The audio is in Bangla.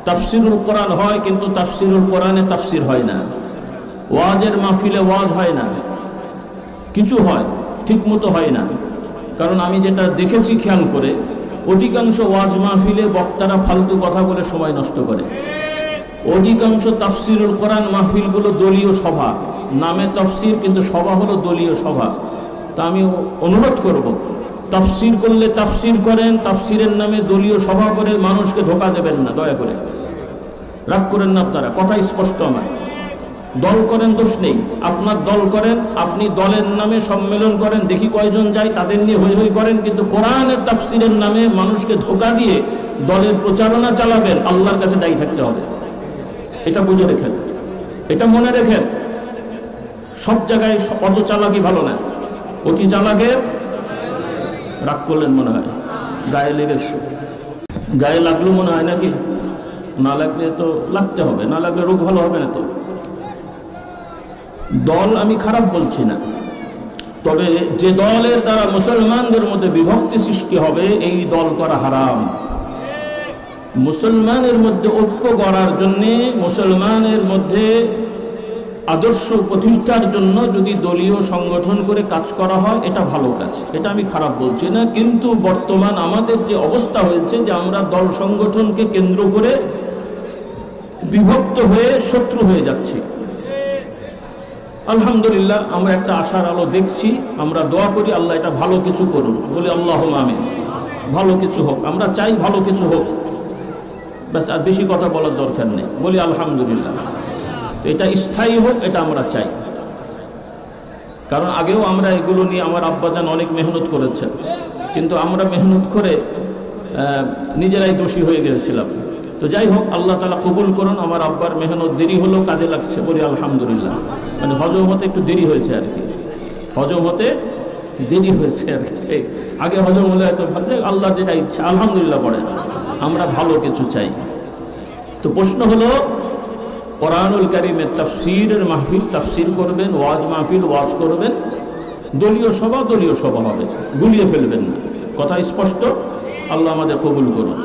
তাফসিরুল কোরআন হয়, কিন্তু তাফসিরুল কোরআনে তাফসির হয় না। ওয়াজের মাহফিলে ওয়াজ হয় না, কিছু হয়, ঠিক মতো হয় না। কারণ আমি যেটা দেখেছি খেয়াল করে, অধিকাংশ ওয়াজ মাহফিলে বক্তারা ফালতু কথা বলে সময় নষ্ট করে। অধিকাংশ তাফসিরুল কোরআন মাহফিলগুলো দলীয় সভা, নামে তাফসির কিন্তু সভা হলো দলীয় সভা। তা আমি অনুরোধ করব, তাফসির করলে তাফসির করেন, তাফসিরের নামে দলীয় সভা করে মানুষকে ধোঁকা দেবেন না, দয়া করে। রাগ করেন না আপনারা, কথা স্পষ্ট আমার। দল করেন, দোষ নেই, আপনার দল করেন, আপনি দলের নামে সম্মেলন করেন, দেখি কয়জন যায়, তাদের নিয়ে হই হই করেন, কিন্তু কোরআনের তাফসিরের নামে মানুষকে ধোঁকা দিয়ে দলের প্রচারণা চালাবেন, আল্লাহর কাছে দায়ী থাকতে হবে। এটা বুঝে রেখেন, এটা মনে রেখেন। সব জায়গায় অত চালাকি ভালো না, অতি চালাকের। রাগ করলেন মনে হয়, গায়ে লেগেছে, গায়ে লাগলো মনে হয় নাকি? না লাগলে তো লাগতে হবে, না লাগলে রোগ ভালো হবে না তো। দল আমি খারাপ বলছি না, তবে যে দলের দ্বারা মুসলমানদের মধ্যে বিভক্তি সৃষ্টি হবে, এই দল করা হারাম। মুসলমানের মধ্যে ঐক্য করার জন্যে, মুসলমানের মধ্যে আদর্শ প্রতিষ্ঠার জন্য যদি দলীয় সংগঠন করে কাজ করা হয়, এটা ভালো কাজ, এটা আমি খারাপ বলছি না। কিন্তু বর্তমান আমাদের যে অবস্থা হয়েছে, যে আমরা দল সংগঠনকে কেন্দ্র করে বিভক্ত হয়ে শত্রু হয়ে যাচ্ছি। আলহামদুলিল্লাহ, আমরা একটা আশার আলো দেখছি, আমরা দোয়া করি আল্লাহ এটা ভালো কিছু করুন, বলি আল্লাহুম্মা আমিন। ভালো কিছু হোক, আমরা চাই ভালো কিছু হোক, ব্যাস, আর বেশি কথা বলার দরকার নেই, বলি আলহামদুলিল্লাহ। তো এটা স্থায়ী হোক, এটা আমরা চাই। কারণ আগেও আমরা এগুলো নিয়ে আমার আব্বাজান অনেক মেহনত করেছেন, কিন্তু আমরা মেহনত করে নিজেরাই দোষী হয়ে গিয়েছিলাম। তো যাই হোক, আল্লাহ তাআলা কবুল করুন। আমার আব্বার মেহনত দেরি হলো, কাজে লাগছে, বলি আলহামদুলিল্লাহ। মানে হজম হতে একটু দেরি হয়েছে আর কি, হজম হতে দেরি হয়েছে আর কি। আগে হজম হলে এত ভালো, আল্লাহ যেটা ইচ্ছা, আলহামদুলিল্লাহ পড়েন। আমরা ভালো কিছু চাই। তো প্রশ্ন হলো, কোরআনুল কারীমের তাফসীরের মাহফিল তাফসীর করবেন, ওয়াজ মাহফিল ওয়াজ করবেন, দলীয় সভা হবে, গুলিয়ে ফেলবেন না। কথা স্পষ্ট? আল্লাহ আমাদের কবুল করুন।